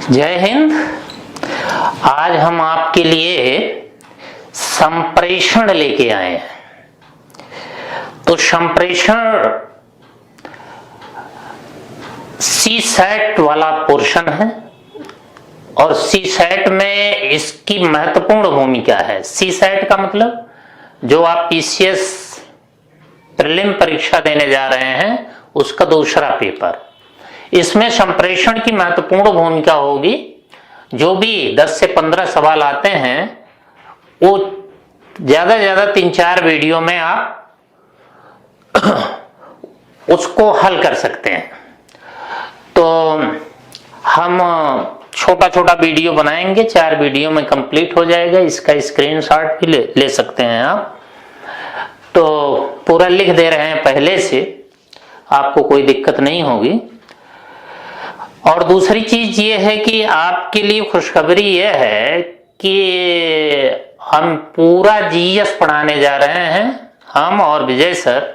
जय हिंद। आज हम आपके लिए संप्रेषण लेके आए हैं। तो संप्रेषण सीसैट वाला पोर्शन है और सीसैट में इसकी महत्वपूर्ण भूमिका है। सीसैट का मतलब जो आप पीसीएस प्रीलिम परीक्षा देने जा रहे हैं उसका दूसरा पेपर, इसमें संप्रेषण की महत्वपूर्ण भूमिका होगी। जो भी 10 से 15 सवाल आते हैं वो ज्यादा से ज्यादा 3-4 वीडियो में आप उसको हल कर सकते हैं। तो हम छोटा छोटा वीडियो बनाएंगे, 4 वीडियो में कंप्लीट हो जाएगा। इसका स्क्रीनशॉट भी ले सकते हैं आप। तो पूरा लिख दे रहे हैं पहले से, आपको कोई दिक्कत नहीं होगी। और दूसरी चीज ये है कि आपके लिए खुशखबरी ये है कि हम पूरा जीएस पढ़ाने जा रहे हैं, हम और विजय सर।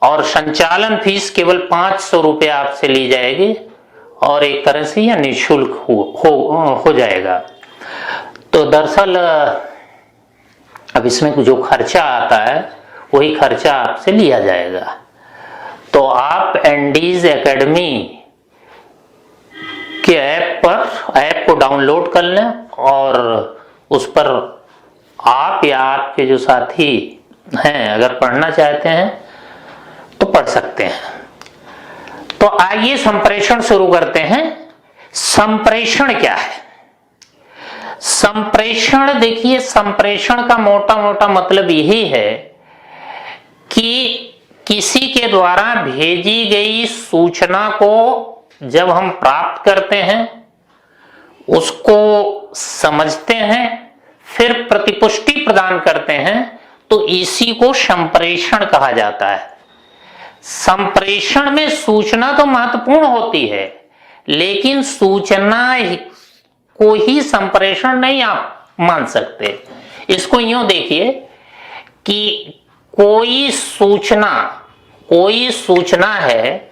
और संचालन फीस केवल 500 रुपये आपसे ली जाएगी और एक तरह से यह निःशुल्क हो जाएगा। तो दरअसल अब इसमें जो खर्चा आता है वही खर्चा आपसे लिया जाएगा। तो आप एंडीज एकेडमी के ऐप को डाउनलोड कर लें और उस पर आप या आपके जो साथी हैं अगर पढ़ना चाहते हैं तो पढ़ सकते हैं। तो आइए संप्रेषण शुरू करते हैं। संप्रेषण क्या है? संप्रेषण, देखिए, संप्रेषण का मोटा मोटा मतलब यही है कि किसी के द्वारा भेजी गई सूचना को जब हम प्राप्त करते हैं, उसको समझते हैं, फिर प्रतिपुष्टि प्रदान करते हैं, तो इसी को संप्रेषण कहा जाता है। संप्रेषण में सूचना तो महत्वपूर्ण होती है, लेकिन सूचना को ही संप्रेषण नहीं आप मान सकते। इसको यूं देखिए कि कोई सूचना है,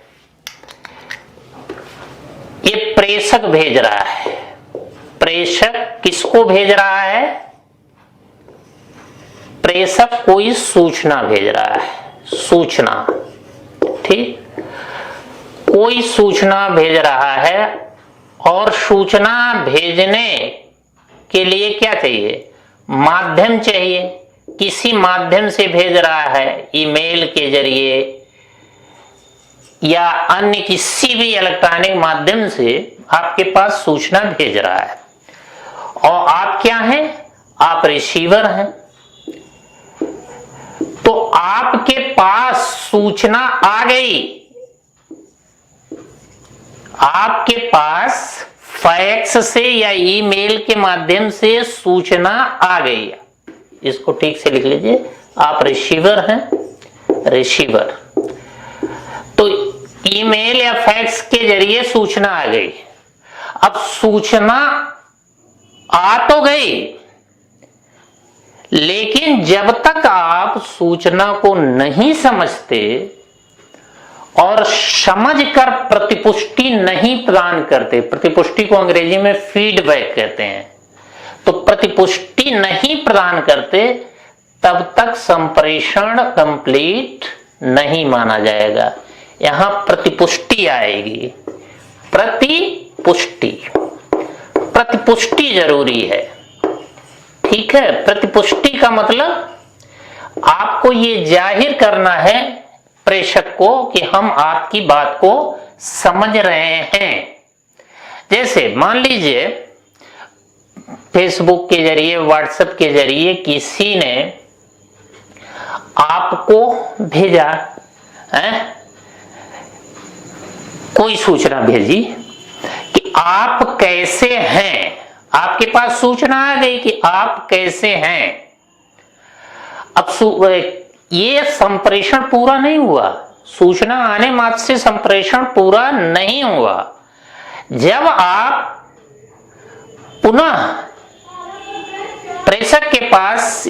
ये प्रेषक भेज रहा है। प्रेषक किसको भेज रहा है? प्रेषक कोई सूचना भेज रहा है, सूचना, ठीक। कोई सूचना भेज रहा है और सूचना भेजने के लिए क्या चाहिए? माध्यम चाहिए। किसी माध्यम से भेज रहा है, ईमेल के जरिए या अन्य किसी भी इलेक्ट्रॉनिक माध्यम से आपके पास सूचना भेज रहा है। और आप क्या हैं? आप रिसीवर हैं। तो आपके पास सूचना आ गई, आपके पास फैक्स से या ईमेल के माध्यम से सूचना आ गई। इसको ठीक से लिख लीजिए, आप रिसीवर हैं, रिसीवर। तो ईमेल या फैक्स के जरिए सूचना आ गई। अब सूचना आ तो गई, लेकिन जब तक आप सूचना को नहीं समझते और समझकर प्रतिपुष्टि नहीं प्रदान करते, प्रतिपुष्टि को अंग्रेजी में फीडबैक कहते हैं, तो प्रतिपुष्टि नहीं प्रदान करते, तब तक संप्रेषण कंप्लीट नहीं माना जाएगा। यहां प्रतिपुष्टि आएगी, प्रतिपुष्टि, प्रतिपुष्टि जरूरी है, ठीक है। प्रतिपुष्टि का मतलब आपको ये जाहिर करना है प्रेषक को कि हम आपकी बात को समझ रहे हैं। जैसे मान लीजिए फेसबुक के जरिए, व्हाट्सएप के जरिए किसी ने आपको भेजा है, कोई सूचना भेजी कि आप कैसे हैं। आपके पास सूचना आ गई कि आप कैसे हैं। अब ये संप्रेषण पूरा नहीं हुआ, सूचना आने मात्र से संप्रेषण पूरा नहीं हुआ। जब आप पुनः प्रेषक के पास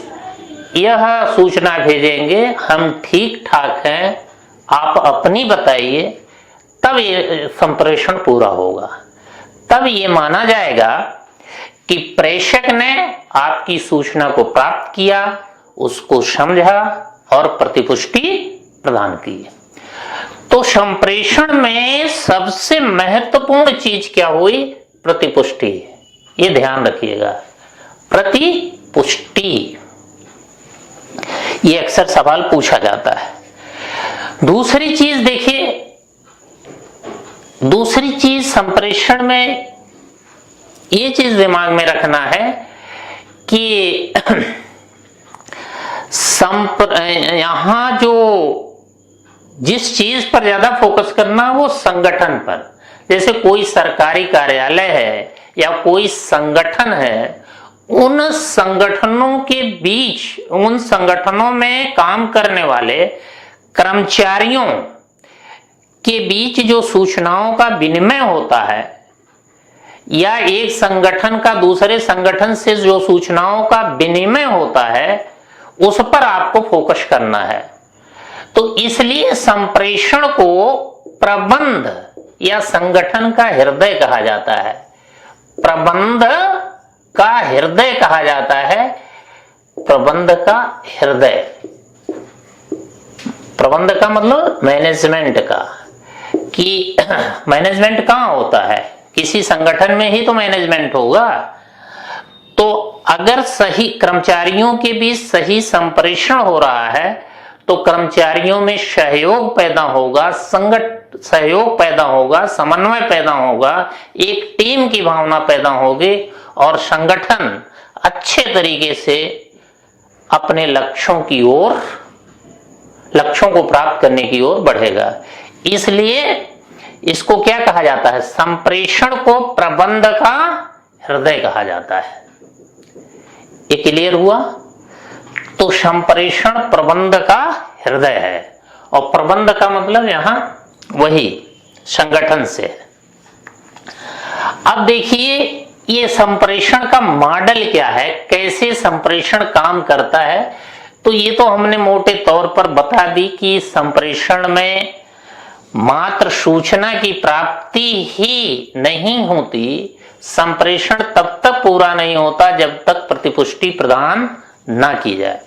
यह सूचना भेजेंगे, हम ठीक ठाक हैं, आप अपनी बताइए, तब ये संप्रेषण पूरा होगा। तब ये माना जाएगा कि प्रेषक ने आपकी सूचना को प्राप्त किया, उसको समझा और प्रतिपुष्टि प्रदान की। तो संप्रेषण में सबसे महत्वपूर्ण चीज क्या हुई? प्रतिपुष्टि। ये ध्यान रखिएगा, प्रतिपुष्टि। ये अक्सर सवाल पूछा जाता है। दूसरी चीज देखिए, दूसरी चीज संप्रेषण में ये चीज दिमाग में रखना है कि यहां जो जिस चीज पर ज्यादा फोकस करना वो संगठन पर। जैसे कोई सरकारी कार्यालय है या कोई संगठन है, उन संगठनों के बीच, उन संगठनों में काम करने वाले कर्मचारियों के बीच जो सूचनाओं का विनिमय होता है या एक संगठन का दूसरे संगठन से जो सूचनाओं का विनिमय होता है, उस पर आपको फोकस करना है। तो इसलिए संप्रेषण को प्रबंध या संगठन का हृदय कहा जाता है। प्रबंध का हृदय कहा जाता है, प्रबंध का हृदय। प्रबंध का मतलब मैनेजमेंट का, कि मैनेजमेंट कहां होता है? किसी संगठन में ही तो मैनेजमेंट होगा। तो अगर सही कर्मचारियों के बीच सही संप्रेषण हो रहा है तो कर्मचारियों में सहयोग पैदा होगा, सहयोग पैदा होगा, समन्वय पैदा होगा, एक टीम की भावना पैदा होगी और संगठन अच्छे तरीके से अपने लक्ष्यों की ओर, लक्ष्यों को प्राप्त करने की ओर बढ़ेगा। इसलिए इसको क्या कहा जाता है? संप्रेषण को प्रबंध का हृदय कहा जाता है। ये क्लियर हुआ? तो संप्रेषण प्रबंध का हृदय है और प्रबंध का मतलब यहां वही संगठन से। अब देखिए ये संप्रेषण का मॉडल क्या है, कैसे संप्रेषण काम करता है। तो ये तो हमने मोटे तौर पर बता दी कि संप्रेषण में मात्र सूचना की प्राप्ति ही नहीं होती, संप्रेषण तब तक पूरा नहीं होता जब तक प्रतिपुष्टि प्रदान ना की जाए।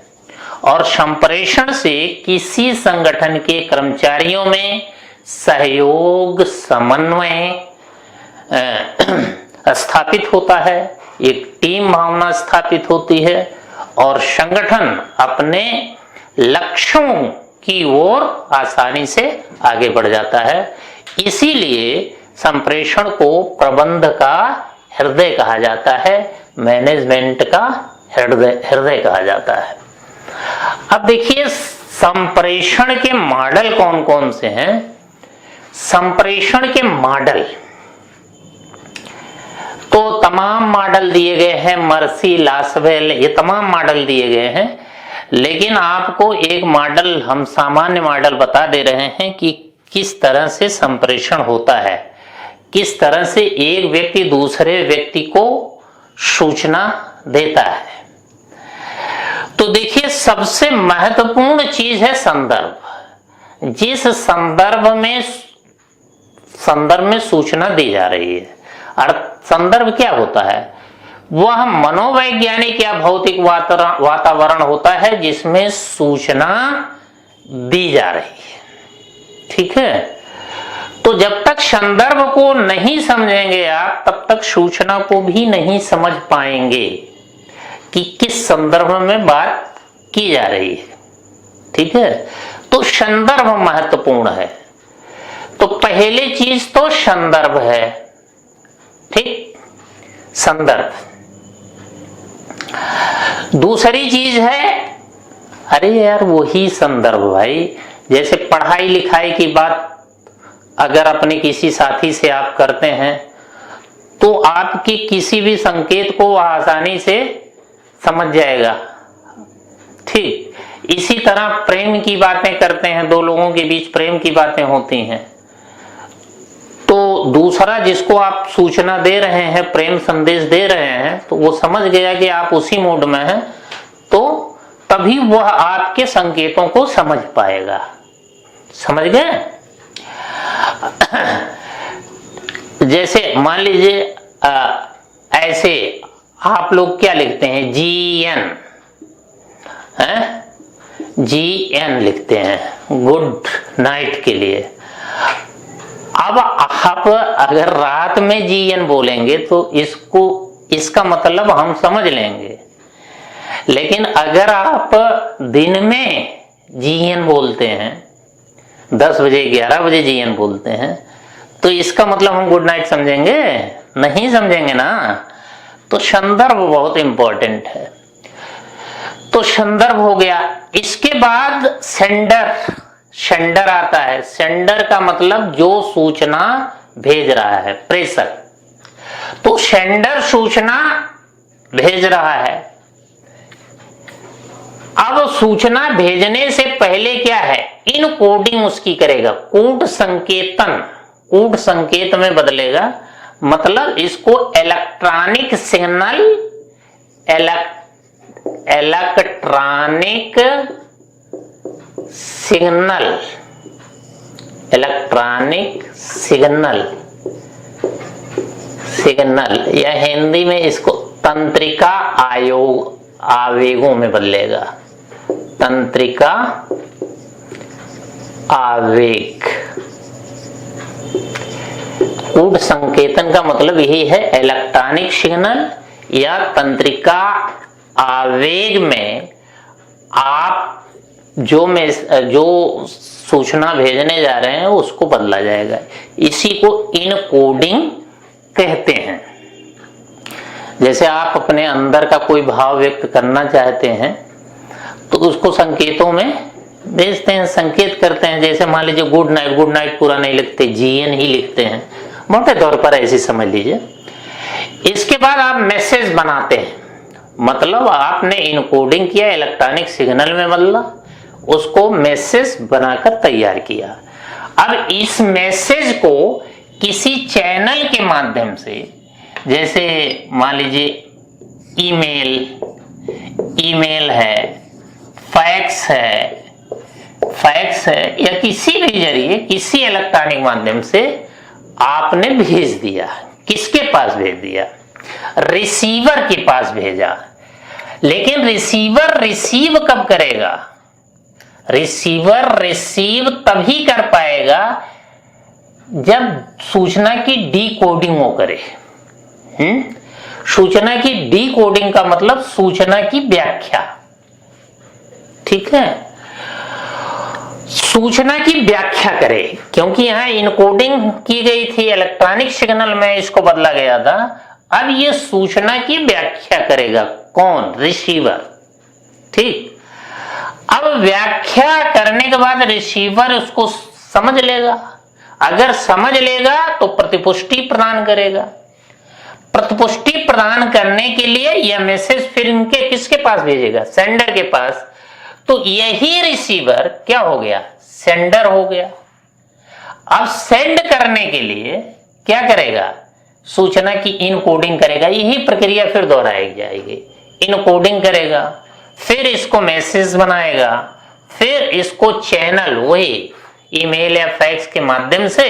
और संप्रेषण से किसी संगठन के कर्मचारियों में सहयोग, समन्वय स्थापित होता है, एक टीम भावना स्थापित होती है और संगठन अपने लक्ष्यों की ओर आसानी से आगे बढ़ जाता है। इसीलिए संप्रेषण को प्रबंध का हृदय कहा जाता है, मैनेजमेंट का हृदय कहा जाता है। अब देखिए संप्रेषण के मॉडल कौन कौन से हैं। संप्रेषण के मॉडल तो तमाम मॉडल दिए गए हैं, मर्सी, लासवेल, ये तमाम मॉडल दिए गए हैं। लेकिन आपको एक मॉडल, हम सामान्य मॉडल बता दे रहे हैं कि किस तरह से संप्रेषण होता है, किस तरह से एक व्यक्ति दूसरे व्यक्ति को सूचना देता है। तो देखिए सबसे महत्वपूर्ण चीज है संदर्भ। जिस संदर्भ में सूचना दी जा रही है, और संदर्भ क्या होता है? वह मनोवैज्ञानिक या भौतिक वातावरण होता है जिसमें सूचना दी जा रही है। ठीक है, तो जब तक संदर्भ को नहीं समझेंगे आप, तब तक सूचना को भी नहीं समझ पाएंगे कि किस संदर्भ में बात की जा रही है। ठीक है, तो संदर्भ महत्वपूर्ण है। तो पहली चीज तो संदर्भ है। ठीक, संदर्भ। दूसरी चीज है, अरे यार वही संदर्भ भाई, जैसे पढ़ाई लिखाई की बात अगर अपने किसी साथी से आप करते हैं तो आपके किसी भी संकेत को वह आसानी से समझ जाएगा। ठीक, इसी तरह प्रेम की बातें करते हैं, दो लोगों के बीच प्रेम की बातें होती हैं, तो दूसरा जिसको आप सूचना दे रहे हैं, प्रेम संदेश दे रहे हैं, तो वो समझ गया कि आप उसी मूड में हैं, तो तभी वह आपके संकेतों को समझ पाएगा। समझ गए? जैसे मान लीजिए ऐसे आप लोग क्या लिखते हैं, GN लिखते हैं गुड नाइट के लिए। अब आप अगर रात में GN बोलेंगे तो इसका मतलब हम समझ लेंगे, लेकिन अगर आप दिन में GN बोलते हैं, 10 बजे 11 बजे GN बोलते हैं, तो इसका मतलब हम गुड नाइट समझेंगे? नहीं समझेंगे ना। तो संदर्भ बहुत इंपॉर्टेंट है। तो संदर्भ हो गया। इसके बाद सेंडर आता है। सेंडर का मतलब जो सूचना भेज रहा है, प्रेषक। तो सेंडर सूचना भेज रहा है। अब सूचना भेजने से पहले क्या है, इनकोडिंग उसकी करेगा, कूट संकेत में बदलेगा। मतलब इसको इलेक्ट्रॉनिक सिग्नल या हिंदी में इसको तंत्रिका आवेगों में बदलेगा। तंत्रिका आवेग। कूट संकेतन का मतलब यही है, इलेक्ट्रॉनिक सिग्नल या तंत्रिका आवेग में आप जो सूचना भेजने जा रहे हैं उसको बदला जाएगा। इसी को इनकोडिंग कहते हैं। जैसे आप अपने अंदर का कोई भाव व्यक्त करना चाहते हैं तो उसको संकेतों में भेजते हैं, संकेत करते हैं। जैसे मान लीजिए गुड नाइट पूरा नहीं लिखते, GN ही लिखते हैं, मोटे तौर पर ऐसे समझ लीजिए। इसके बाद आप मैसेज बनाते हैं, मतलब आपने इनकोडिंग किया, इलेक्ट्रॉनिक सिग्नल में बदला, उसको मैसेज बनाकर तैयार किया। अब इस मैसेज को किसी चैनल के माध्यम से, जैसे मान लीजिए ईमेल है, फैक्स है या किसी भी जरिए, किसी इलेक्ट्रॉनिक माध्यम से आपने भेज दिया। किसके पास भेज दिया? रिसीवर के पास भेजा। लेकिन रिसीवर रिसीव कब करेगा? रिसीवर रिसीव तभी कर पाएगा जब सूचना की डीकोडिंग वो करे। सूचना की डीकोडिंग का मतलब सूचना की व्याख्या, ठीक है, सूचना की व्याख्या करे। क्योंकि यहां इनकोडिंग की गई थी, इलेक्ट्रॉनिक सिग्नल में इसको बदला गया था। अब ये सूचना की व्याख्या करेगा कौन? रिसीवर। ठीक। अब व्याख्या करने के बाद रिसीवर उसको समझ लेगा। अगर समझ लेगा तो प्रतिपुष्टि प्रदान करेगा। प्रतिपुष्टि प्रदान करने के लिए यह मैसेज फिर इनके किसके पास भेजेगा? सेंडर के पास। तो यही रिसीवर क्या हो गया? सेंडर हो गया। अब सेंड करने के लिए क्या करेगा? सूचना की इनकोडिंग करेगा। यही प्रक्रिया फिर दोहराई जाएगी। इनकोडिंग करेगा, फिर इसको मैसेज बनाएगा, फिर इसको चैनल, वही ईमेल या फैक्स के माध्यम से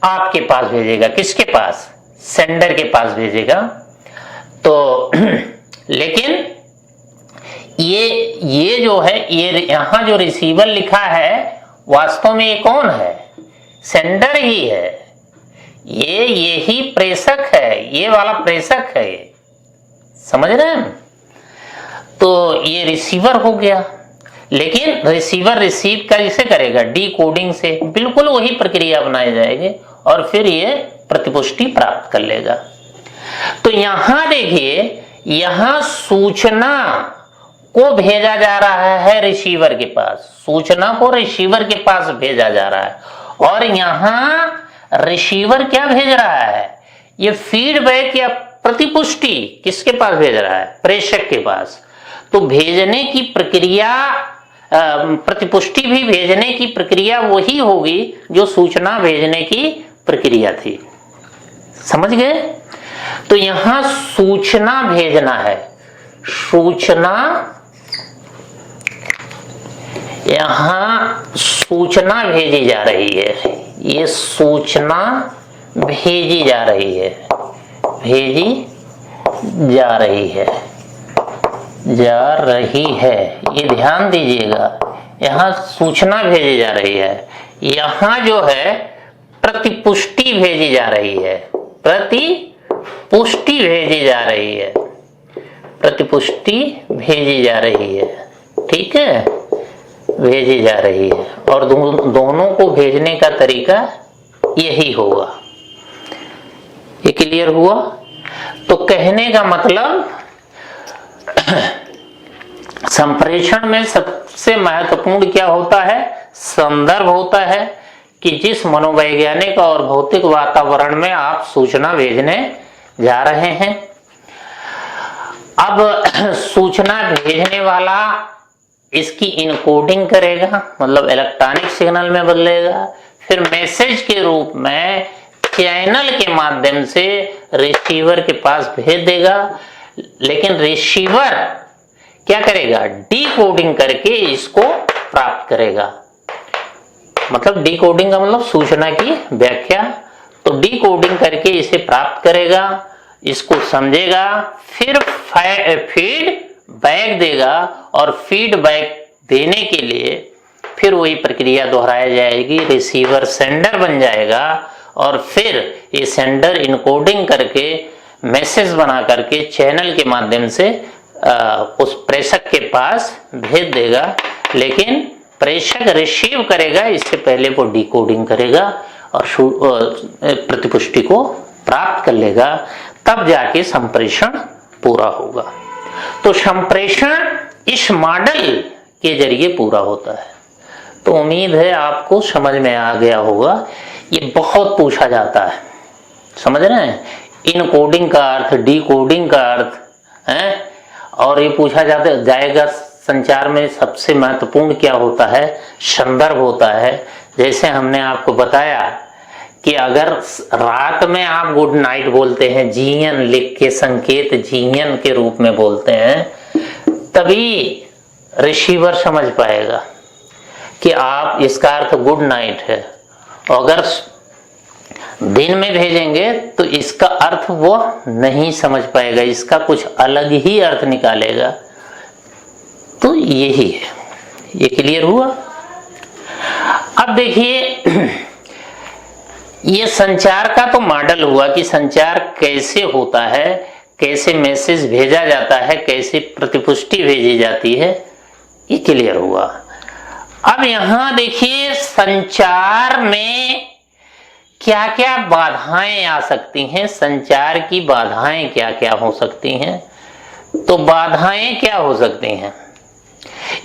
आपके पास भेजेगा। किसके पास? सेंडर के पास भेजेगा। तो लेकिन ये जो है, ये यहां जो रिसीवर लिखा है वास्तव में ये कौन है? सेंडर ही है। यही प्रेषक है, ये वाला प्रेषक है। ये समझ रहे हैं? तो ये रिसीवर हो गया। लेकिन रिसीवर रिसीव कैसे करेगा? डीकोडिंग से। बिल्कुल वही प्रक्रिया बनाई जाएगी और फिर ये प्रतिपुष्टि प्राप्त कर लेगा। तो यहां देखिए, यहां सूचना को भेजा जा रहा है रिसीवर के पास, सूचना को रिसीवर के पास भेजा जा रहा है। और यहां रिसीवर क्या भेज रहा है? ये फीडबैक या प्रतिपुष्टि किसके पास भेज रहा है? प्रेषक के पास। तो भेजने की प्रक्रिया, प्रतिपुष्टि भी भेजने की प्रक्रिया वही होगी जो सूचना भेजने की प्रक्रिया थी। समझ गए? तो यहां सूचना भेजना है, सूचना, यहां सूचना भेजी जा रही है। ये सूचना भेजी जा रही है, भेजी जा रही है, जा रही है। ये ध्यान दीजिएगा, यहाँ सूचना भेजी जा रही है, यहाँ जो है प्रतिपुष्टि भेजी जा रही है, प्रतिपुष्टि भेजी जा रही है, प्रतिपुष्टि भेजी जा रही है। ठीक है, भेजी जा रही है। और दोनों को भेजने का तरीका यही होगा। ये क्लियर हुआ? तो कहने का मतलब संप्रेषण में सबसे महत्वपूर्ण क्या होता है? संदर्भ होता है कि जिस मनोवैज्ञानिक और भौतिक वातावरण में आप सूचना भेजने जा रहे हैं। अब सूचना भेजने वाला इसकी इनकोडिंग करेगा, मतलब इलेक्ट्रॉनिक सिग्नल में बदलेगा, फिर मैसेज के रूप में चैनल के माध्यम से रिसीवर के पास भेज देगा। लेकिन रिसीवर क्या करेगा? डिकोडिंग करके इसको प्राप्त करेगा। मतलब डिकोडिंग का मतलब सूचना की व्याख्या। तो डिकोडिंग करके इसे प्राप्त करेगा, इसको समझेगा, फिर फीडबैक देगा और फीडबैक देने के लिए फिर वही प्रक्रिया दोहराई जाएगी। रिसीवर सेंडर बन जाएगा और फिर ये सेंडर इनकोडिंग करके मैसेज बना करके चैनल के माध्यम से उस प्रेषक के पास भेज देगा। लेकिन प्रेषक रिसीव करेगा, इससे पहले वो डिकोडिंग करेगा और प्रतिपुष्टि को प्राप्त कर लेगा, तब जाके संप्रेषण पूरा होगा। तो संप्रेषण इस मॉडल के जरिए पूरा होता है। तो उम्मीद है आपको समझ में आ गया होगा। ये बहुत पूछा जाता है, समझ रहे हैं? इनकोडिंग का अर्थ, डिकोडिंग का अर्थ है, और ये पूछा जाएगा संचार में सबसे महत्वपूर्ण क्या होता है? संदर्भ होता है। जैसे हमने आपको बताया कि अगर रात में आप गुड नाइट बोलते हैं, जीएन लिख के, संकेत जीएन के रूप में बोलते हैं, तभी रिसीवर समझ पाएगा कि आप, इसका अर्थ गुड नाइट है। अगर दिन में भेजेंगे तो इसका अर्थ वो नहीं समझ पाएगा, इसका कुछ अलग ही अर्थ निकालेगा। तो यही है। ये क्लियर हुआ? अब देखिए, ये संचार का तो मॉडल हुआ कि संचार कैसे होता है, कैसे मैसेज भेजा जाता है, कैसे प्रतिपुष्टि भेजी जाती है, ये क्लियर हुआ। अब यहां देखिए, संचार में क्या क्या बाधाएं आ सकती हैं, संचार की बाधाएं क्या क्या हो सकती हैं। तो बाधाएं क्या हो सकती हैं?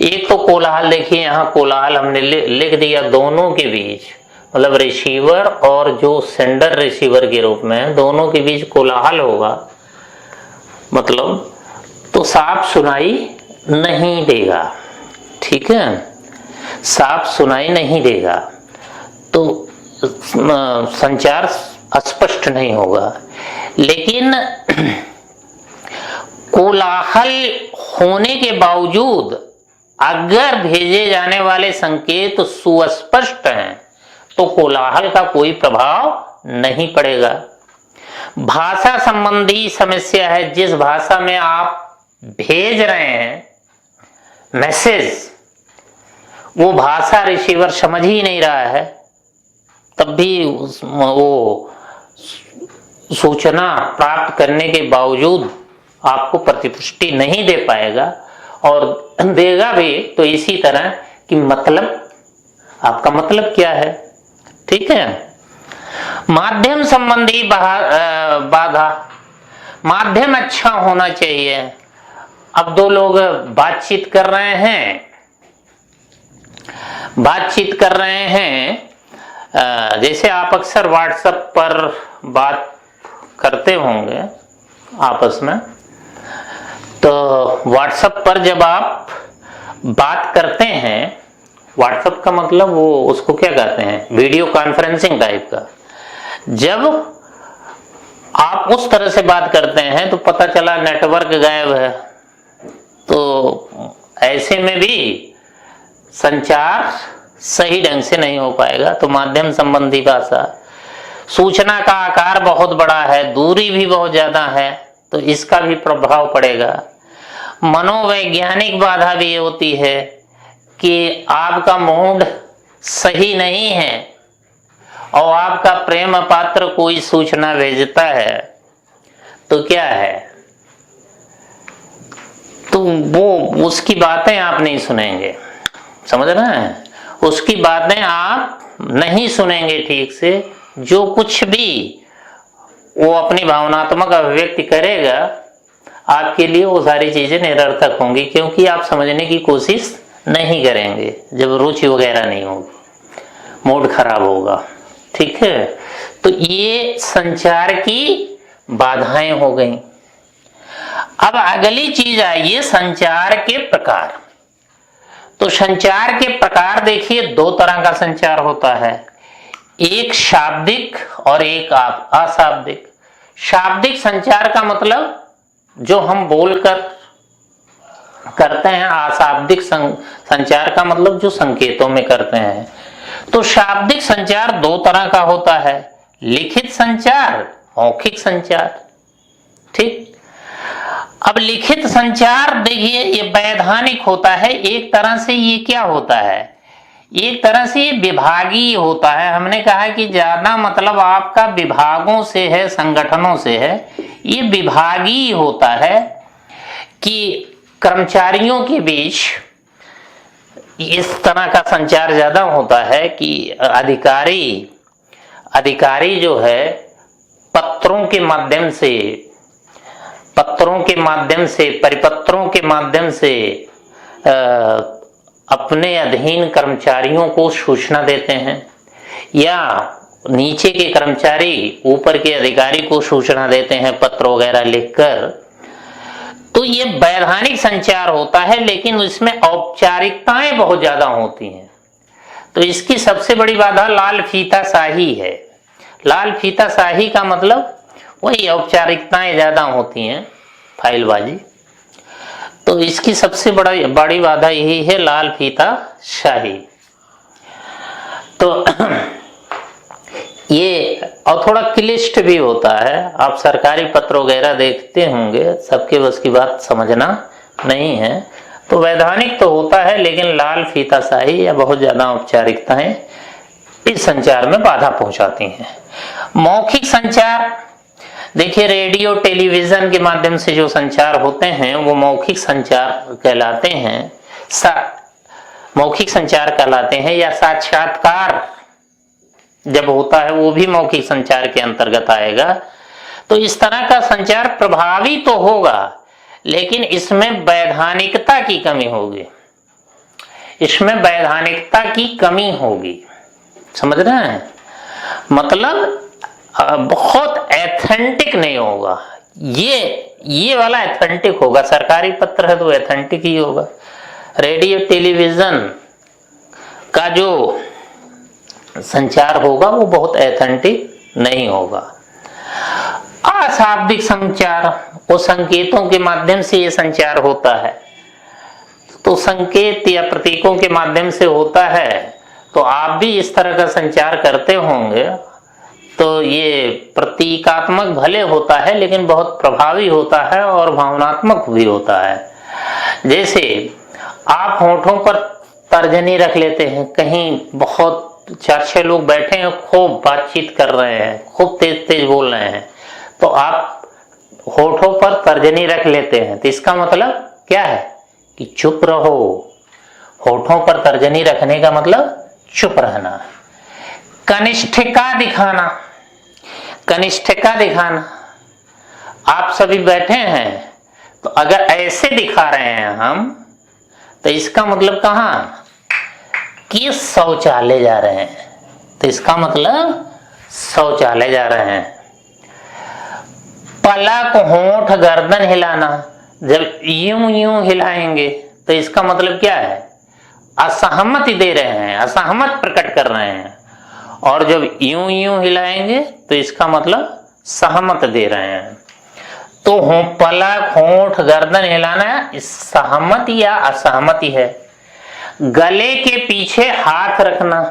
एक तो कोलाहल। देखिए यहाँ कोलाहल हमने लिख दिया, दोनों के बीच, मतलब रिसीवर और जो सेंडर रिसीवर के रूप में, दोनों के बीच कोलाहल होगा, मतलब तो साफ सुनाई नहीं देगा। ठीक है, साफ सुनाई नहीं देगा, तो संचार स्पष्ट नहीं होगा। लेकिन कोलाहल होने के बावजूद अगर भेजे जाने वाले संकेत सुस्पष्ट हैं तो कोलाहल का कोई प्रभाव नहीं पड़ेगा। भाषा संबंधी समस्या है, जिस भाषा में आप भेज रहे हैं मैसेज, वो भाषा रिसीवर समझ ही नहीं रहा है, तब भी वो सूचना प्राप्त करने के बावजूद आपको प्रतिपुष्टि नहीं दे पाएगा, और देगा भी तो इसी तरह कि मतलब, आपका मतलब क्या है। ठीक है। माध्यम संबंधी बाधा, माध्यम अच्छा होना चाहिए। अब दो लोग बातचीत कर रहे हैं, जैसे आप अक्सर व्हाट्सएप पर बात करते होंगे आपस में, तो व्हाट्सएप पर जब आप बात करते हैं, व्हाट्सएप का मतलब वो उसको क्या कहते हैं, वीडियो कॉन्फ्रेंसिंग टाइप का, जब आप उस तरह से बात करते हैं तो पता चला नेटवर्क गायब है, तो ऐसे में भी संचार सही ढंग से नहीं हो पाएगा। तो माध्यम संबंधी भाषा, सूचना का आकार बहुत बड़ा है, दूरी भी बहुत ज्यादा है, तो इसका भी प्रभाव पड़ेगा। मनोवैज्ञानिक बाधा भी होती है कि आपका मूड सही नहीं है और आपका प्रेम पात्र कोई सूचना भेजता है तो क्या है, तो वो उसकी बातें आप नहीं सुनेंगे, समझ रहे हैं, उसकी बातें आप नहीं सुनेंगे ठीक से। जो कुछ भी वो अपनी भावनात्मक अभिव्यक्ति करेगा आपके लिए वो सारी चीजें निरर्थक होंगी, क्योंकि आप समझने की कोशिश नहीं करेंगे, जब रुचि वगैरह नहीं होगी, मूड खराब होगा। ठीक है, तो ये संचार की बाधाएं हो गई। अब अगली चीज आइए संचार के प्रकार। तो संचार के प्रकार देखिए, दो तरह का संचार होता है, एक शाब्दिक और एक अशाब्दिक। शाब्दिक संचार का मतलब जो हम बोलकर करते हैं, अशाब्दिक संचार का मतलब जो संकेतों में करते हैं। तो शाब्दिक संचार दो तरह का होता है, लिखित संचार, मौखिक संचार। ठीक, अब लिखित संचार देखिए ये वैधानिक होता है। एक तरह से ये क्या होता है, एक तरह से ये विभागीय होता है। हमने कहा कि ज्यादा मतलब आपका विभागों से है, संगठनों से है। ये विभागीय होता है कि कर्मचारियों के बीच इस तरह का संचार ज्यादा होता है कि अधिकारी जो है पत्रों के माध्यम से, परिपत्रों के माध्यम से अपने अधीन कर्मचारियों को सूचना देते हैं, या नीचे के कर्मचारी ऊपर के अधिकारी को सूचना देते हैं पत्र वगैरह लिखकर। तो ये वैधानिक संचार होता है, लेकिन इसमें औपचारिकताएं बहुत ज्यादा होती हैं। तो इसकी सबसे बड़ी बाधा लाल फीता शाही है। लाल फीता शाही का मतलब वही औपचारिकताएं ज्यादा होती हैं, फाइलबाजी। तो इसकी सबसे बड़ी बाधा यही है, लाल फीता शाही। तो ये और थोड़ा क्लिष्ट भी होता है। आप सरकारी पत्र वगैरह देखते होंगे, सबके बस की बात समझना नहीं है। तो वैधानिक तो होता है, लेकिन लाल फीता शाही या बहुत ज्यादा औपचारिकताएं इस संचार में बाधा पहुंचाती हैं। मौखिक संचार देखिए, रेडियो टेलीविजन के माध्यम से जो संचार होते हैं वो मौखिक संचार कहलाते हैं, मौखिक संचार कहलाते हैं। या साक्षात्कार जब होता है वो भी मौखिक संचार के अंतर्गत आएगा। तो इस तरह का संचार प्रभावी तो होगा, लेकिन इसमें वैधानिकता की कमी होगी, इसमें वैधानिकता की कमी होगी, समझ रहे हैं, मतलब बहुत एथेंटिक नहीं होगा। ये वाला एथेंटिक होगा, सरकारी पत्र है तो एथेंटिक ही होगा। रेडियो टेलीविजन का जो संचार होगा वो बहुत एथेंटिक नहीं होगा। अशाब्दिक संचार, वो संकेतों के माध्यम से ये संचार होता है। तो संकेत या प्रतीकों के माध्यम से होता है, तो आप भी इस तरह का संचार करते होंगे। तो ये प्रतीकात्मक भले होता है, लेकिन बहुत प्रभावी होता है और भावनात्मक भी होता है। जैसे आप होठों पर तर्जनी रख लेते हैं, कहीं बहुत 4-6 लोग बैठे हैं, खूब बातचीत कर रहे हैं, खूब तेज तेज बोल रहे हैं, तो आप होठों पर तर्जनी रख लेते हैं, तो इसका मतलब क्या है कि चुप रहो। होठों पर तर्जनी रखने का मतलब चुप रहना। कनिष्ठिका दिखाना, कनिष्ठिका दिखाना, आप सभी बैठे हैं तो अगर ऐसे दिखा रहे हैं हम, तो इसका मतलब कहाँ कि शौचालय जा रहे हैं, तो इसका मतलब शौचालय जा रहे हैं। पलक, होंठ, गर्दन हिलाना, जब यूं यूं हिलाएंगे तो इसका मतलब क्या है, असहमति दे रहे हैं, असहमत प्रकट कर रहे हैं। और जब यूं यूं हिलाएंगे तो इसका मतलब सहमत दे रहे हैं। तो पलक, होंठ, गर्दन हिलाना सहमति या असहमति है। गले के पीछे हाथ रखना,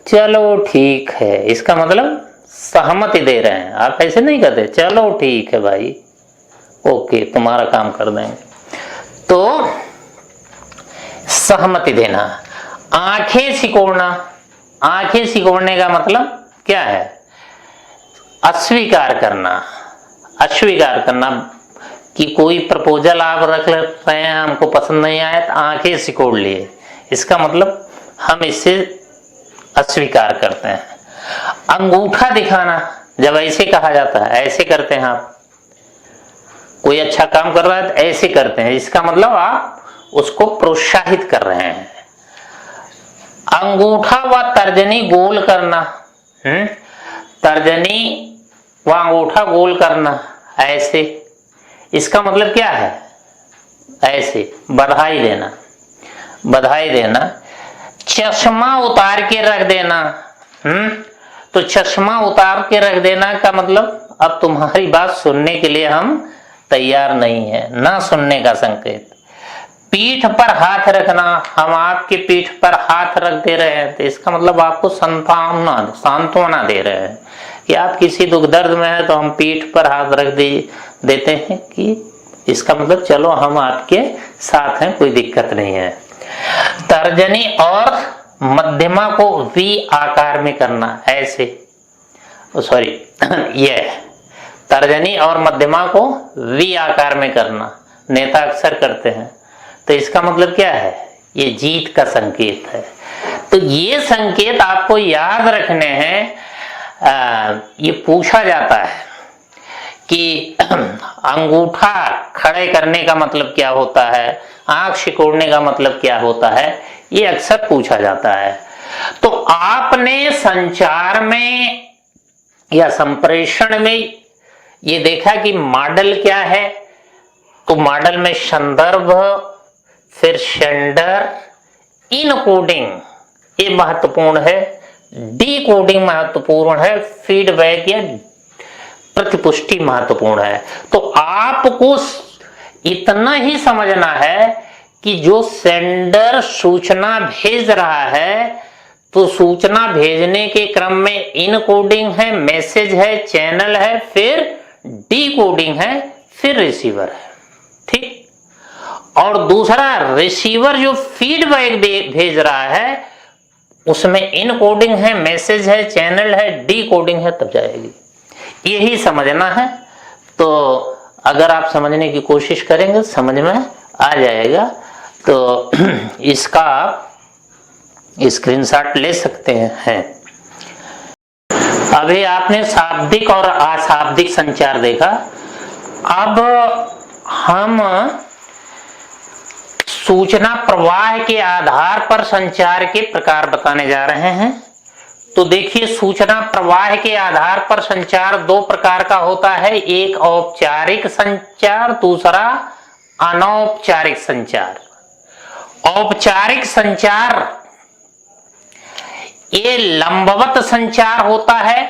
चलो ठीक है, इसका मतलब सहमति दे रहे हैं। आप ऐसे नहीं कहते चलो ठीक है भाई, ओके तुम्हारा काम कर देंगे, तो सहमति देना। आंखें सिकोड़ना, आंखें सिकोड़ने का मतलब क्या है? अस्वीकार करना, अस्वीकार करना कि कोई प्रपोजल आप रख रहे हैं, हमको पसंद नहीं आया तो आंखें सिकोड़ लिए, इसका मतलब हम इससे अस्वीकार करते हैं। अंगूठा दिखाना, जब ऐसे कहा जाता है, ऐसे करते हैं आप, कोई अच्छा काम कर रहा है तो ऐसे करते हैं, इसका मतलब आप उसको प्रोत्साहित कर रहे हैं। अंगूठा व तर्जनी गोल करना, तर्जनी व अंगूठा गोल करना ऐसे, इसका मतलब क्या है? ऐसे बधाई देना, बधाई देना। चश्मा उतार के रख देना, तो चश्मा उतार के रख देना का मतलब अब तुम्हारी बात सुनने के लिए हम तैयार नहीं है, ना सुनने का संकेत। पीठ पर हाथ रखना, हम आपके पीठ पर हाथ रख दे रहे हैं तो इसका मतलब आपको सांत्वना दे रहे हैं कि आप किसी दुख दर्द में है तो हम पीठ पर हाथ रख देते हैं कि इसका मतलब चलो हम आपके साथ हैं, कोई दिक्कत नहीं है। तर्जनी और मध्यमा को वी आकार में करना, ऐसे, सॉरी ये तर्जनी और मध्यमा को वी आकार में करना नेता अक्सर करते हैं, तो इसका मतलब क्या है? ये जीत का संकेत है। तो ये संकेत आपको याद रखने हैं। ये पूछा जाता है कि अंगूठा खड़े करने का मतलब क्या होता है, आंख सिकोड़ने का मतलब क्या होता है, ये अक्सर पूछा जाता है। तो आपने संचार में या संप्रेषण में ये देखा कि मॉडल क्या है, तो मॉडल में संदर्भ, फिर सेंडर, इनकोडिंग ये महत्वपूर्ण है, डिकोडिंग महत्वपूर्ण है, फीडबैक या प्रतिपुष्टि महत्वपूर्ण है। तो आपको इतना ही समझना है कि जो सेंडर सूचना भेज रहा है तो सूचना भेजने के क्रम में इनकोडिंग है, मैसेज है, चैनल है, फिर डिकोडिंग है, फिर रिसीवर है, ठीक। और दूसरा रिसीवर जो फीडबैक भेज रहा है उसमें इनकोडिंग है, मैसेज है, चैनल है, डिकोडिंग है, तब जाएगी। यही समझना है। तो अगर आप समझने की कोशिश करेंगे समझ में आ जाएगा। तो इसका आप स्क्रीनशॉट ले सकते हैं। अभी आपने शाब्दिक और अशाब्दिक संचार देखा। अब हम सूचना प्रवाह के आधार पर संचार के प्रकार बताने जा रहे हैं। तो देखिए, सूचना प्रवाह के आधार पर संचार दो प्रकार का होता है, एक औपचारिक संचार, दूसरा अनौपचारिक संचार। औपचारिक संचार ये लंबवत संचार होता है,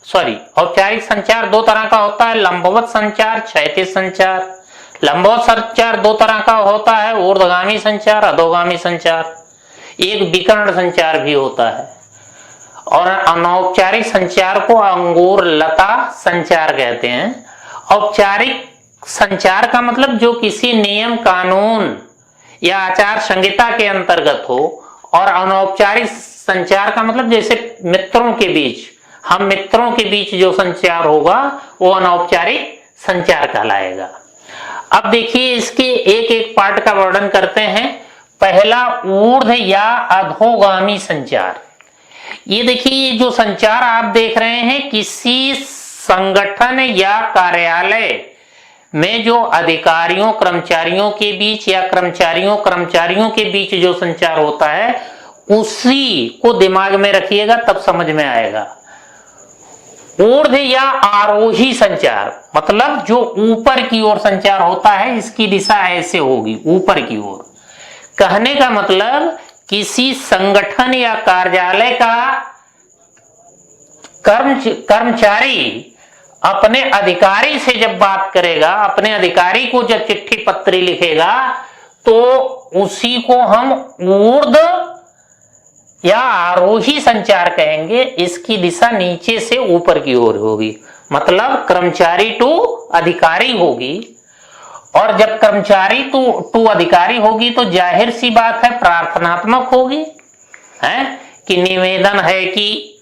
औपचारिक संचार दो तरह का होता है, लंबवत संचार, क्षैतिज संचार। लंबवत संचार दो तरह का होता है, ऊर्ध्वगामी संचार, अधोगामी संचार। एक विकर्ण संचार भी होता है। और अनौपचारिक संचार को अंगूर लता संचार कहते हैं। औपचारिक संचार का मतलब जो किसी नियम, कानून या आचार संहिता के अंतर्गत हो, और अनौपचारिक संचार का मतलब जैसे मित्रों के बीच, हम मित्रों के बीच जो संचार होगा वो अनौपचारिक संचार कहलाएगा। अब देखिए, इसके एक एक पार्ट का वर्णन करते हैं। पहला, ऊर्ध्व या अधोगामी संचार। ये देखिए, ये जो संचार आप देख रहे हैं, किसी संगठन या कार्यालय में जो अधिकारियों कर्मचारियों के बीच या कर्मचारियों के बीच जो संचार होता है, उसी को दिमाग में रखिएगा, तब समझ में आएगा। ऊर्ध्व या आरोही संचार मतलब जो ऊपर की ओर संचार होता है, इसकी दिशा ऐसे होगी, ऊपर की ओर। कहने का मतलब किसी संगठन या कार्यालय का कर्मचारी अपने अधिकारी से जब बात करेगा, अपने अधिकारी को जब चिट्ठी पत्री लिखेगा, तो उसी को हम ऊर्ध्व या आरोही संचार कहेंगे, इसकी दिशा नीचे से ऊपर की ओर होगी, मतलब कर्मचारी टू अधिकारी होगी। और जब कर्मचारी टू अधिकारी होगी तो जाहिर सी बात है प्रार्थनात्मक होगी, है कि निवेदन है कि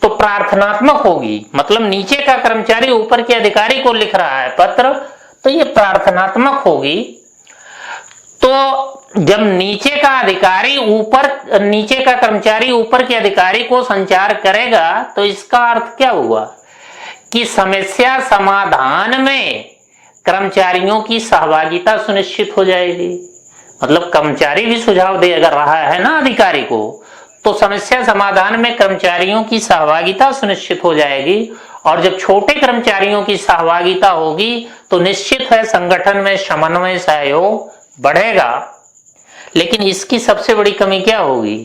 तो प्रार्थनात्मक होगी, मतलब नीचे का कर्मचारी ऊपर के अधिकारी को लिख रहा है पत्र, तो ये प्रार्थनात्मक होगी। तो जब नीचे का अधिकारी नीचे का कर्मचारी ऊपर के अधिकारी को संचार करेगा तो इसका अर्थ क्या हुआ कि समस्या समाधान में कर्मचारियों की सहभागिता सुनिश्चित हो जाएगी। मतलब कर्मचारी भी सुझाव दे अगर रहा है ना अधिकारी को, तो समस्या समाधान में कर्मचारियों की सहभागिता सुनिश्चित हो जाएगी। और जब छोटे कर्मचारियों की सहभागिता होगी तो निश्चित है संगठन में समन्वय सहयोग बढ़ेगा। लेकिन इसकी सबसे बड़ी कमी क्या होगी?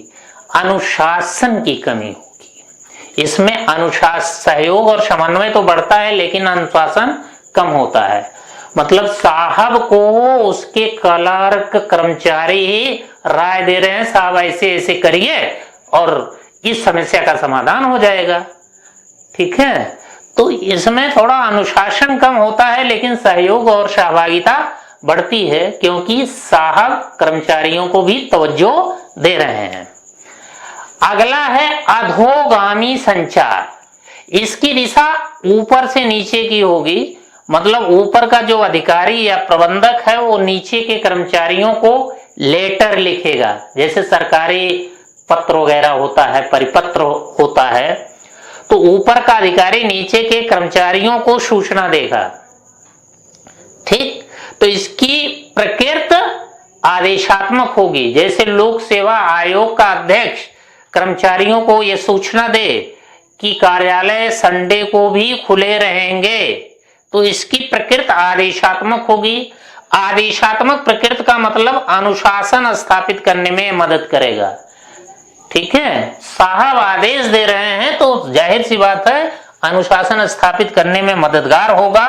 अनुशासन की कमी होगी। इसमें अनुशासन, सहयोग और समन्वय तो बढ़ता है लेकिन अनुशासन कम होता है। मतलब साहब को उसके क्लर्क कर्मचारी ही राय दे रहे हैं, साहब ऐसे ऐसे करिए और इस समस्या का समाधान हो जाएगा, ठीक है। तो इसमें थोड़ा अनुशासन कम होता है लेकिन सहयोग और सहभागिता बढ़ती है, क्योंकि साहब कर्मचारियों को भी तवज्जो दे रहे हैं। अगला है अधोगामी संचार। इसकी दिशा ऊपर से नीचे की होगी, मतलब ऊपर का जो अधिकारी या प्रबंधक है वो नीचे के कर्मचारियों को लेटर लिखेगा, जैसे सरकारी पत्र वगैरह होता है, परिपत्र होता है, तो ऊपर का अधिकारी नीचे के कर्मचारियों को सूचना देगा, ठीक। तो इसकी प्रकृति आदेशात्मक होगी। जैसे लोक सेवा आयोग का अध्यक्ष कर्मचारियों को यह सूचना दे कि कार्यालय संडे को भी खुले रहेंगे, तो इसकी प्रकृति आदेशात्मक होगी। आदेशात्मक प्रकृति का मतलब अनुशासन स्थापित करने में मदद करेगा, ठीक है। साहब आदेश दे रहे हैं तो जाहिर सी बात है अनुशासन स्थापित करने में मददगार होगा,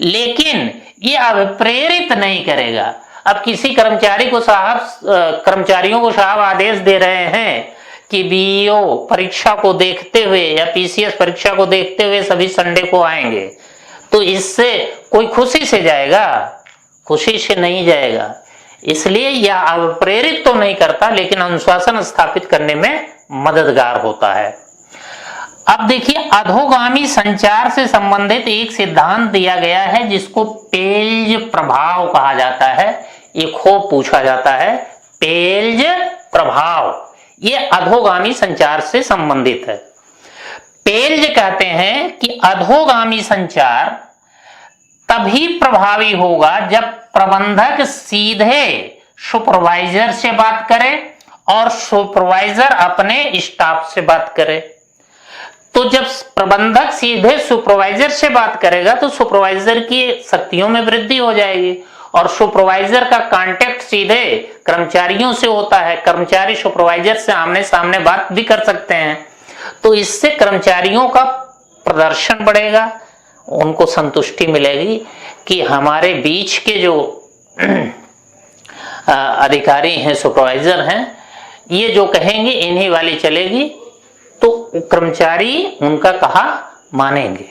लेकिन ये अभिप्रेरित नहीं करेगा। अब किसी कर्मचारियों को साहब आदेश दे रहे हैं कि बीईओ परीक्षा को देखते हुए या पीसीएस परीक्षा को देखते हुए सभी संडे को आएंगे, तो इससे कोई खुशी से जाएगा? खुशी से नहीं जाएगा। इसलिए यह अभिप्रेरित तो नहीं करता लेकिन अनुशासन स्थापित करने में मददगार होता है। अब देखिए अधोगामी संचार से संबंधित एक सिद्धांत दिया गया है जिसको पेल्ज प्रभाव कहा जाता है। ये खूब पूछा जाता है, पेल्ज प्रभाव, ये अधोगामी संचार से संबंधित है। पेल्ज कहते हैं कि अधोगामी संचार तभी प्रभावी होगा जब प्रबंधक सीधे सुपरवाइजर से बात करे और सुपरवाइजर अपने स्टाफ से बात करे। तो जब प्रबंधक सीधे सुपरवाइजर से बात करेगा तो सुपरवाइजर की शक्तियों में वृद्धि हो जाएगी और सुपरवाइजर का कांटेक्ट सीधे कर्मचारियों से होता है। कर्मचारी सुपरवाइजर से आमने सामने बात भी कर सकते हैं, तो इससे कर्मचारियों का प्रदर्शन बढ़ेगा, उनको संतुष्टि मिलेगी कि हमारे बीच के जो अधिकारी हैं, सुपरवाइजर हैं, ये जो कहेंगे इन्हीं वाली चलेगी, तो कर्मचारी उनका कहा मानेंगे,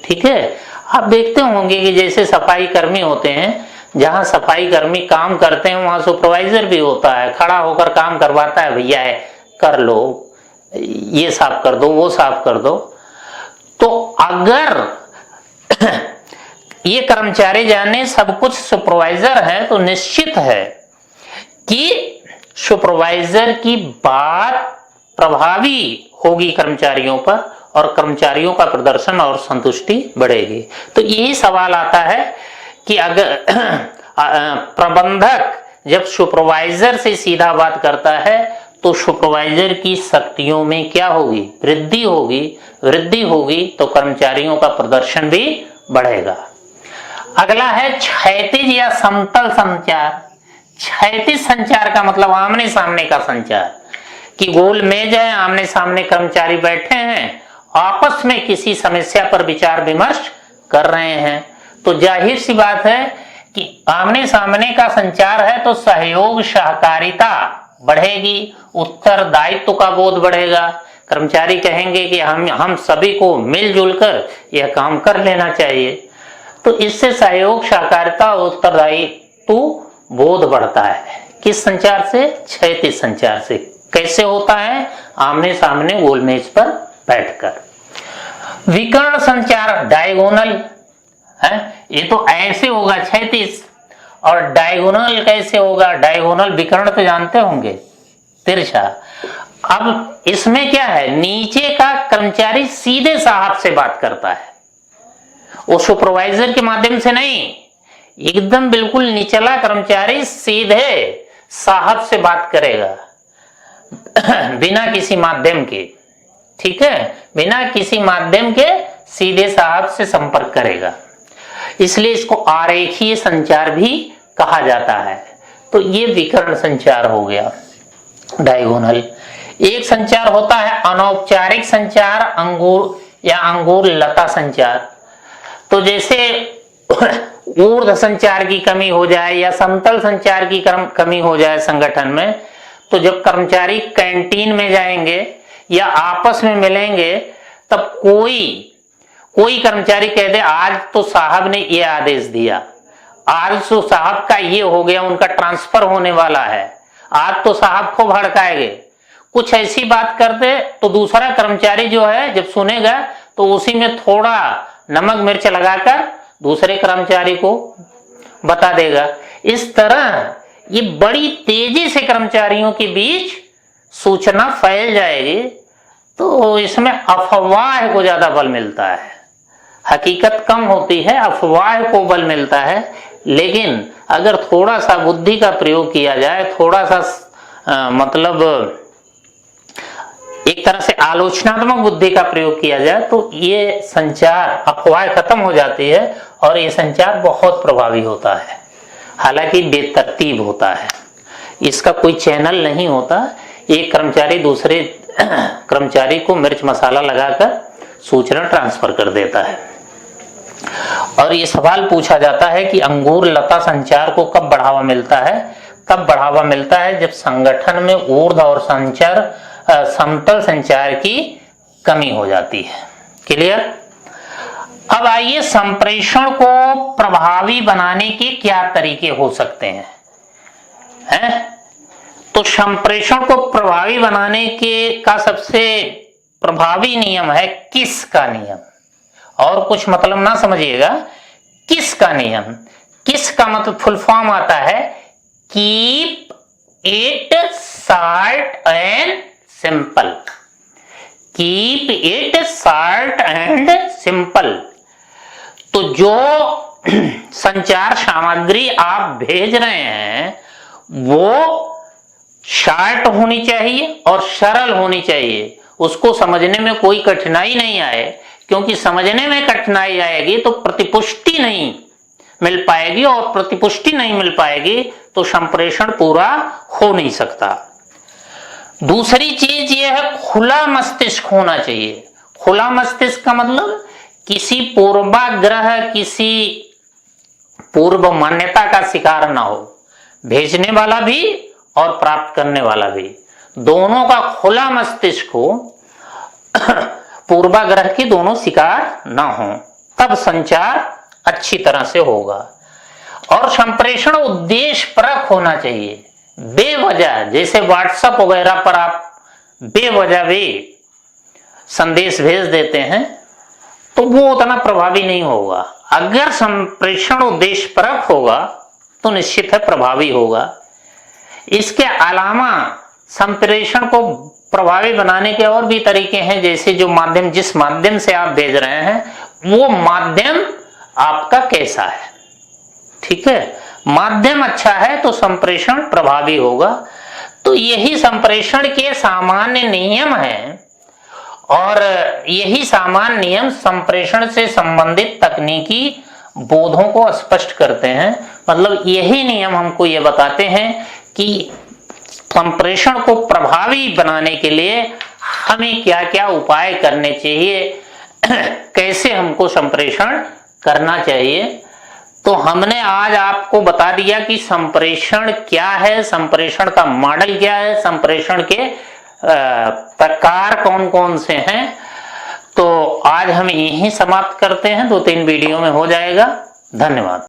ठीक है। आप देखते होंगे कि जैसे सफाई कर्मी होते हैं, जहां सफाई कर्मी काम करते हैं वहां सुपरवाइजर भी होता है, खड़ा होकर काम करवाता है, भैया है कर लो, ये साफ कर दो, वो साफ कर दो। तो अगर ये कर्मचारी जाने सब कुछ सुपरवाइजर है तो निश्चित है कि सुपरवाइजर की बात प्रभावी होगी कर्मचारियों पर और कर्मचारियों का प्रदर्शन और संतुष्टि बढ़ेगी। तो यही सवाल आता है कि अगर प्रबंधक जब सुपरवाइजर से सीधा बात करता है तो सुपरवाइजर की शक्तियों में क्या होगी? वृद्धि होगी। वृद्धि होगी तो कर्मचारियों का प्रदर्शन भी बढ़ेगा। अगला है क्षैतिज या समतल संचार। क्षैतिज संचार का मतलब आमने सामने का संचार, कि गोल मेज है, आमने सामने कर्मचारी बैठे हैं, आपस में किसी समस्या पर विचार विमर्श कर रहे हैं। तो जाहिर सी बात है कि आमने सामने का संचार है तो सहयोग सहकारिता बढ़ेगी, उत्तरदायित्व का बोध बढ़ेगा। कर्मचारी कहेंगे कि हम सभी को मिलजुल कर यह काम कर लेना चाहिए। तो इससे सहयोग, सहकारिता, उत्तरदायित्व बोध बढ़ता है। किस संचार से? क्षैतिज संचार से। कैसे होता है? आमने सामने गोलमेज पर बैठकर। विकर्ण संचार डायगोनल है, ये तो ऐसे होगा क्षैतिज, और डायगोनल कैसे होगा? डायगोनल विकर्ण तो जानते होंगे, तिरछा। अब इसमें क्या है, नीचे का कर्मचारी सीधे साहब से बात करता है, वो सुपरवाइजर के माध्यम से नहीं, एकदम बिल्कुल निचला कर्मचारी सीधे साहब से बात करेगा बिना किसी माध्यम के। ठीक है, बिना किसी माध्यम के सीधे साहब से संपर्क करेगा, इसलिए इसको आरेखीय संचार भी कहा जाता है। तो ये विकर्ण संचार हो गया, डायगोनल। एक संचार होता है अनौपचारिक संचार, अंगूर या अंगूर लता संचार। तो जैसे ऊर्ध्व संचार की कमी हो जाए या समतल संचार की कमी हो जाए संगठन में, तो जब कर्मचारी कैंटीन में जाएंगे या आपस में मिलेंगे, तब कोई कर्मचारी कह दे आज तो साहब ने ये आदेश दिया, आज तो साहब का ये हो गया, उनका ट्रांसफर होने वाला है, आज तो साहब को भड़काएंगे, कुछ ऐसी बात कर दे, तो दूसरा कर्मचारी जो है जब सुनेगा तो उसी में थोड़ा नमक मिर्च लगाकर दूसरे कर्मचारी को बता देगा। इस तरह ये बड़ी तेजी से कर्मचारियों के बीच सूचना फैल जाएगी। तो इसमें अफवाह को ज्यादा बल मिलता है, हकीकत कम होती है, अफवाह को बल मिलता है। लेकिन अगर थोड़ा सा बुद्धि का प्रयोग किया जाए, थोड़ा सा मतलब एक तरह से आलोचनात्मक बुद्धि का प्रयोग किया जाए, तो ये संचार, अफवाह खत्म हो जाती है और ये संचार बहुत प्रभावी होता है। हालांकि बेतरतीब होता है, इसका कोई चैनल नहीं होता, एक कर्मचारी दूसरे कर्मचारी को मिर्च मसाला लगाकर सूचना ट्रांसफर कर देता है। और ये सवाल पूछा जाता है कि अंगूर लता संचार को कब बढ़ावा मिलता है? तब बढ़ावा मिलता है जब संगठन में ऊर्ध्व और समतल संचार की कमी हो जाती है। क्लियर? अब आइए, संप्रेषण को प्रभावी बनाने के क्या तरीके हो सकते हैं? तो संप्रेषण को प्रभावी बनाने के का सबसे प्रभावी नियम है किस का नियम। और कुछ मतलब ना समझिएगा, किस का नियम। किस का मतलब फुल फॉर्म आता है keep it short and simple. Keep it short and simple. तो जो संचार सामग्री आप भेज रहे हैं वो शॉर्ट होनी चाहिए और सरल होनी चाहिए, उसको समझने में कोई कठिनाई नहीं आए, क्योंकि समझने में कठिनाई आएगी तो प्रतिपुष्टि नहीं मिल पाएगी, और प्रतिपुष्टि नहीं मिल पाएगी तो संप्रेषण पूरा हो नहीं सकता। दूसरी चीज यह है खुला मस्तिष्क होना चाहिए। खुला मस्तिष्क का मतलब किसी पूर्वाग्रह, किसी पूर्व मान्यता का शिकार ना हो, भेजने वाला भी और प्राप्त करने वाला भी, दोनों का खुला मस्तिष्क हो, पूर्वाग्रह के दोनों शिकार ना हो, तब संचार अच्छी तरह से होगा। और संप्रेषण उद्देश्यपरक होना चाहिए। बेवजह, जैसे व्हाट्सएप वगैरह पर आप बेवजह भी संदेश भेज देते हैं तो वो उतना प्रभावी नहीं होगा। अगर संप्रेषण उद्देश्यपरक होगा तो निश्चित है प्रभावी होगा। इसके अलावा संप्रेषण को प्रभावी बनाने के और भी तरीके हैं, जैसे जो माध्यम, जिस माध्यम से आप भेज रहे हैं वो माध्यम आपका कैसा है। ठीक है, माध्यम अच्छा है तो संप्रेषण प्रभावी होगा। तो यही संप्रेषण के सामान्य नियम हैं, और यही सामान्य नियम संप्रेषण से संबंधित तकनीकी बोधों को स्पष्ट करते हैं। मतलब यही नियम हमको ये बताते हैं कि संप्रेषण को प्रभावी बनाने के लिए हमें क्या क्या उपाय करने चाहिए, कैसे हमको संप्रेषण करना चाहिए। तो हमने आज आपको बता दिया कि संप्रेषण क्या है, संप्रेषण का मॉडल क्या है, संप्रेषण के प्रकार कौन कौन से हैं। तो आज हम यहीं समाप्त करते हैं, 2-3 वीडियो में हो जाएगा। धन्यवाद।